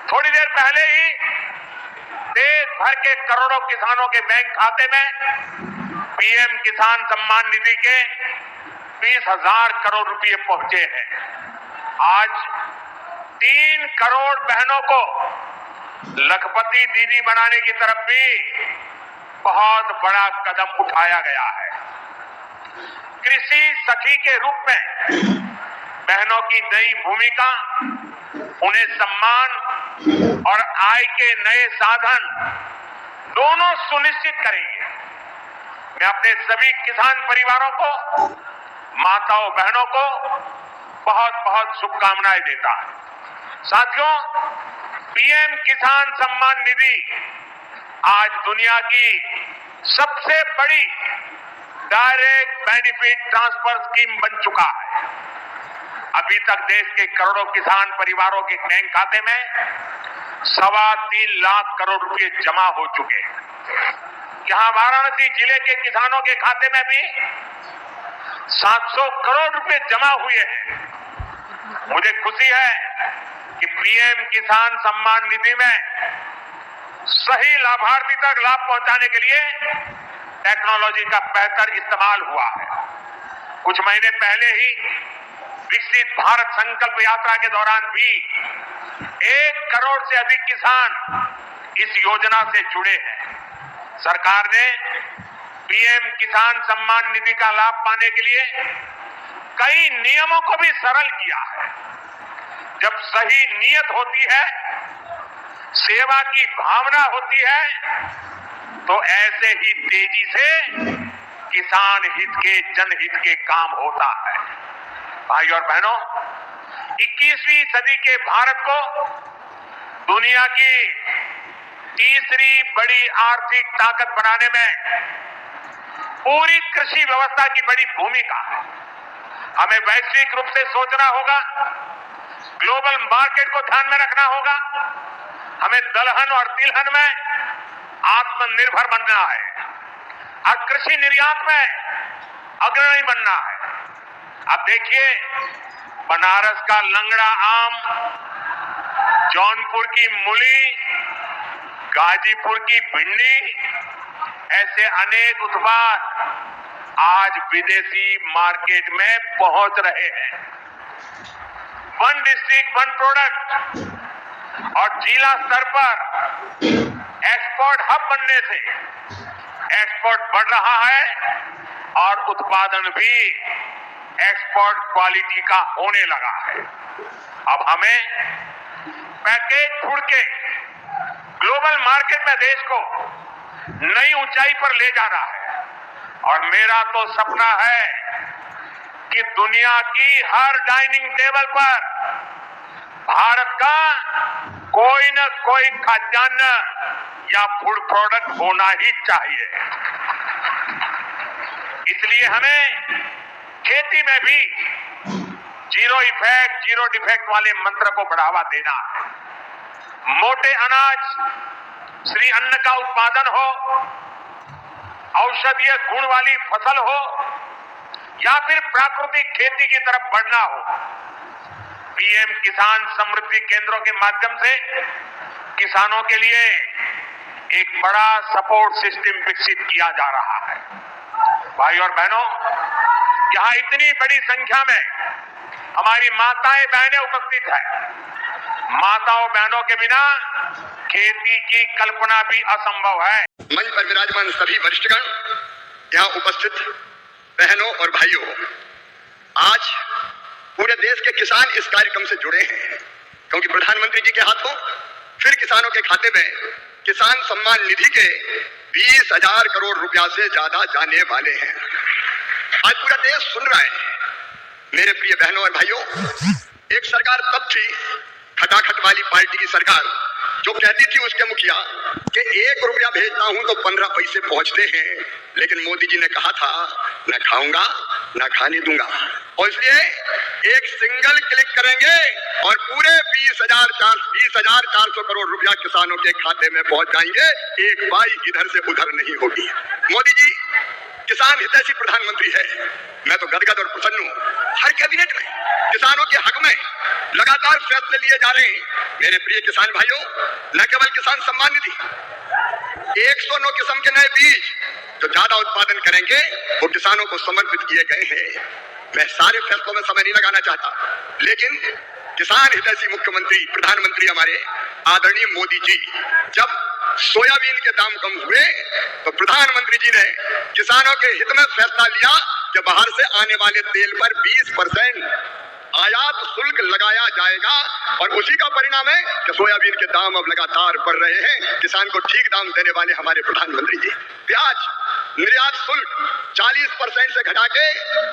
थोड़ी देर पहले ही देश भर के करोड़ों किसानों के बैंक खाते में पीएम किसान सम्मान निधि के 20,000 करोड़ रुपए पहुंचे हैं। आज 3 करोड़ बहनों को लखपति दीदी बनाने की तरफ भी बहुत बड़ा कदम उठाया गया है। कृषि सखी के रूप में बहनों की नई भूमिका उन्हें सम्मान और आय के नए साधन दोनों सुनिश्चित करेंगे। मैं अपने सभी किसान परिवारों को, माताओं बहनों को बहुत बहुत शुभकामनाएं देता हूं। साथियों, पीएम किसान सम्मान निधि आज दुनिया की सबसे बड़ी डायरेक्ट बेनिफिट ट्रांसफर स्कीम बन चुका है। अभी तक देश के करोड़ों किसान परिवारों के बैंक खाते में 3.25 लाख करोड़ रुपए जमा हो चुके हैं। यहां वाराणसी जिले के किसानों के खाते में भी 700 करोड़ रुपए जमा हुए हैं। मुझे खुशी है कि पीएम किसान सम्मान निधि में सही लाभार्थी तक लाभ पहुंचाने के लिए टेक्नोलॉजी का बेहतर इस्तेमाल हुआ है। कुछ महीने पहले ही विकसित भारत संकल्प यात्रा के दौरान भी 1 करोड़ से अधिक किसान इस योजना से जुड़े हैं। सरकार ने पीएम किसान सम्मान निधि का लाभ पाने के लिए कई नियमों को भी सरल किया है। जब सही नीयत होती है, सेवा की भावना होती है, तो ऐसे ही तेजी से किसान हित के, जनहित के काम होता है। भाई और बहनों, 21वीं सदी के भारत को दुनिया की तीसरी बड़ी आर्थिक ताकत बनाने में पूरी कृषि व्यवस्था की बड़ी भूमिका है। हमें वैश्विक रूप से सोचना होगा, ग्लोबल मार्केट को ध्यान में रखना होगा। हमें दलहन और तिलहन में आत्मनिर्भर बनना है और कृषि निर्यात में अग्रणी बनना है। अब देखिए, बनारस का लंगड़ा आम, जौनपुर की मूली, गाजीपुर की भिंडी, ऐसे अनेक उत्पाद आज विदेशी मार्केट में पहुंच रहे हैं। वन डिस्ट्रिक्ट वन प्रोडक्ट और जिला स्तर पर एक्सपोर्ट हब बनने से एक्सपोर्ट बढ़ रहा है और उत्पादन भी एक्सपोर्ट क्वालिटी का होने लगा है। अब हमें पैकेज फूड के ग्लोबल मार्केट में देश को नई ऊंचाई पर ले जाना है और मेरा तो सपना है कि दुनिया की हर डाइनिंग टेबल पर भारत का कोई न कोई खाद्यान्न या फूड प्रोडक्ट होना ही चाहिए। इसलिए हमें खेती में भी जीरो इफेक्ट, जीरो डिफेक्ट वाले मंत्र को बढ़ावा देना है। मोटे अनाज, श्री अन्न का उत्पादन हो, औषधीय गुण वाली फसल हो या फिर प्राकृतिक खेती की तरफ बढ़ना हो, पीएम किसान समृद्धि केंद्रों के माध्यम से किसानों के लिए एक बड़ा सपोर्ट सिस्टम विकसित किया जा रहा है। भाई और बहनों, यहां इतनी बड़ी संख्या में हमारी माताएं बहनें उपस्थित हैं। माताओं बहनों के बिना खेती की कल्पना भी असंभव है। मंच पर विराजमान सभी वरिष्ठगण, यहाँ उपस्थित बहनों और भाइयों, आज पूरे देश के किसान इस कार्यक्रम से जुड़े हैं क्योंकि प्रधानमंत्री जी के हाथों फिर किसानों के खाते में किसान सम्मान निधि के 20,000 करोड़ रुपया से ज्यादा जाने वाले हैं। आज पूरा देश सुन रहा है। मेरे प्रिय बहनों और भाइयों, एक सरकार तब थी, खटाखट वाली पार्टी की सरकार, जो कहती थी उसके मुखिया कि 1 रुपया भेजता हूं तो 15 पैसे पहुंचते हैं, लेकिन मोदी जी ने कहा था न खाऊंगा न खाने दूंगा, और इसलिए एक सिंगल क्लिक करेंगे और पूरे 20,400 करोड़ रुपया किसानों के खाते में पहुंच जाएंगे। एक पाई इधर से उधर नहीं होगी। मोदी जी किसान हितैषी प्रधानमंत्री है। मैं तो गदगद और प्रसन्न हूँ। हर कैबिनेट में किसानों के हक में लगातार फैसले लिए जा रहे हैं। मेरे प्रिय किसान भाइयों, न केवल किसान सम्मान निधि, 109 किस्म के नए बीज जो ज्यादा उत्पादन करेंगे वो किसानों को समर्पित किए गए हैं। मैं सारे फैसलों में समय नहीं लगाना चाहता, लेकिन किसान हितैषी मुख्यमंत्री प्रधानमंत्री हमारे आदरणीय मोदी जी जब सोयाबीन के दाम कम हुए तो प्रधानमंत्री जी ने किसानों के हित में फैसला लिया कि बाहर से आने वाले तेल पर 20% आयात शुल्क लगाया जाएगा और उसी का परिणाम है कि सोयाबीन के दाम अब लगातार बढ़ रहे हैं। किसान को ठीक दाम देने वाले हमारे प्रधानमंत्री जी। प्याज निर्यात शुल्क 40% से घटा के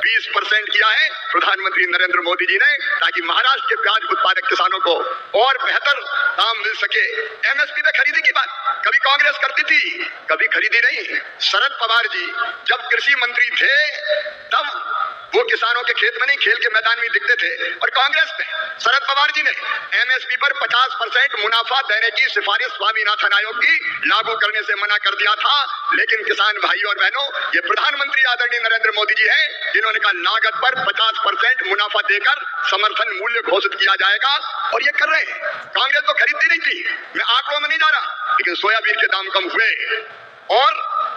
20% किया है प्रधानमंत्री नरेंद्र मोदी जी ने, ताकि महाराष्ट्र के प्याज उत्पादक किसानों को और बेहतर दाम मिल सके। एमएसपी पे खरीदी की बात कभी कांग्रेस करती थी, कभी खरीदी नहीं। शरद पवार जी जब कृषि मंत्री थे तब वो किसानों के खेत में नहीं, खेल के मैदान में दिखते थे। और कांग्रेस ने, शरद पवार जी ने एमएसपी पर 50% मुनाफा देने की सिफारिश स्वामीनाथन आयोग की लागू करने से मना कर दिया था। लेकिन किसान भाइयों और बहनों, ये प्रधानमंत्री आदरणीय नरेंद्र मोदी जी हैं जिन्होंने कहा लागत पर 50% मुनाफा देकर समर्थन मूल्य घोषित किया जाएगा, और ये कर रहे हैं। कांग्रेस तो खरीदती नहीं थी, मैं आंकड़ों में नहीं जा रहा, लेकिन सोयाबीन के दाम कम हुए और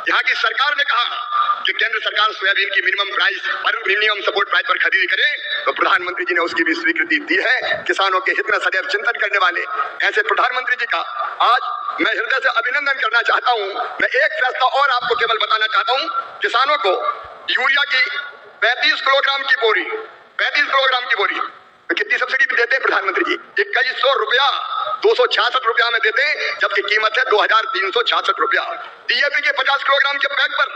यहाँ की सरकार ने कहा कि केंद्र सरकार सोयाबीन की मिनिमम सपोर्ट प्राइस पर खरीदी करे, तो प्रधानमंत्री जी ने उसकी भी स्वीकृति दी है। किसानों के हित में सदैव चिंतन करने वाले ऐसे प्रधानमंत्री जी का आज मैं हृदय से अभिनंदन करना चाहता हूँ। मैं एक फैसला और आपको केवल बताना चाहता हूँ, किसानों को यूरिया की 35 किलोग्राम की बोरी कितनी सब्सिडी भी देते हैं प्रधानमंत्री जी? 2100 रुपया 266 रुपया में देते हैं, जबकि कीमत है 2366 रुपया। डीएपी के 50 किलोग्राम के बैग पर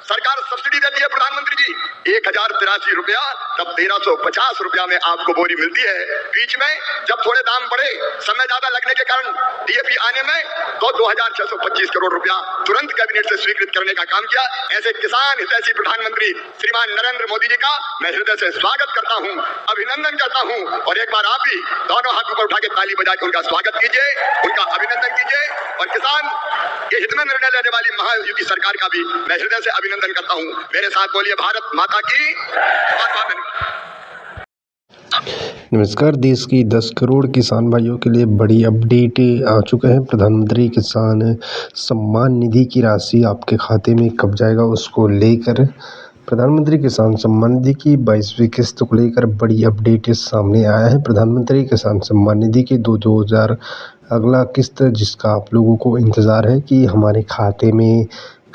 सरकार सब्सिडी देती है प्रधानमंत्री जी 1083 रुपया, तब 1350 रुपया में आपको बोरी मिलती है। बीच में जब थोड़े दाम बढ़े, समय ज्यादा लगने के कारण डीएपी आने में, तो 2625 करोड़ रुपया तुरंत कैबिनेट से स्वीकृत करने का काम किया। ऐसे किसान हितैषी प्रधानमंत्री श्रीमान नरेंद्र मोदी जी का मैं हृदय से स्वागत करता हूँ, अभिनंदन करता हूँ। और एक बार आप भी दोनों हाथ ऊपर उठा के ताली बजा के उनका स्वागत कीजिए, उनका अभिनंदन कीजिए। और किसान के हित में निर्णय लेने वाली महायुति सरकार का भी मैं हृदय से अभिनंदन करता हूँ। मेरे साथ बोलिए भारत माता की। नमस्कार। देश की 10 करोड़ किसान भाइयों के लिए बड़ी अपडेट आ चुका है। प्रधानमंत्री किसान सम्मान निधि की राशि आपके खाते में कब जाएगा, उसको लेकर प्रधानमंत्री किसान सम्मान निधि की 22वीं किस्त को लेकर बड़ी अपडेट सामने आया है। प्रधानमंत्री किसान सम्मान निधि के 2000 अगला किस्त जिसका आप लोगों को इंतज़ार है कि हमारे खाते में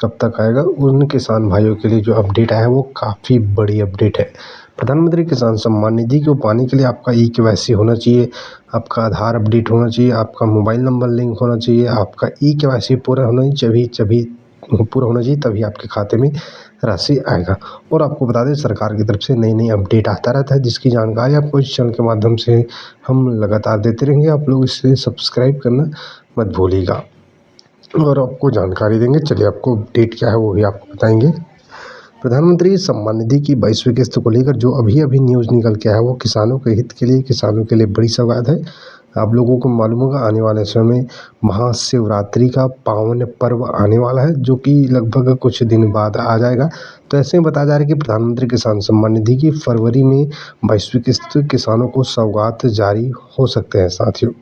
कब तक आएगा, उन किसान भाइयों के लिए जो अपडेट आया है वो काफ़ी बड़ी अपडेट है। प्रधानमंत्री किसान सम्मान निधि को पाने के लिए आपका ई-केवाईसी होना चाहिए, आपका आधार अपडेट होना चाहिए, आपका मोबाइल नंबर लिंक होना चाहिए, आपका ई-केवाईसी पूरा होना चाहिए, पूरा होना चाहिए, तभी आपके खाते में राशि आएगा। और आपको बता दें, सरकार की तरफ से नई अपडेट आता रहता है, जिसकी जानकारी आपको इस चैनल के माध्यम से हम लगातार देते रहेंगे। आप लोग इसे सब्सक्राइब करना मत भूलिएगा और आपको जानकारी देंगे। चलिए, आपको अपडेट क्या है वो भी आपको बताएंगे। प्रधानमंत्री सम्मान निधि की 22वीं किस्त को लेकर जो अभी न्यूज़ निकल के आया है वो किसानों के हित के लिए, किसानों के लिए बड़ी सौगात है। आप लोगों को मालूम होगा, आने वाले समय में महाशिवरात्रि का पावन पर्व आने वाला है, जो कि लगभग कुछ दिन बाद आ जाएगा। तो ऐसे में बताया जा रहा है कि प्रधानमंत्री किसान सम्मान निधि की फरवरी में 22वीं किस्त किसानों को सौगात जारी हो सकते हैं साथियों।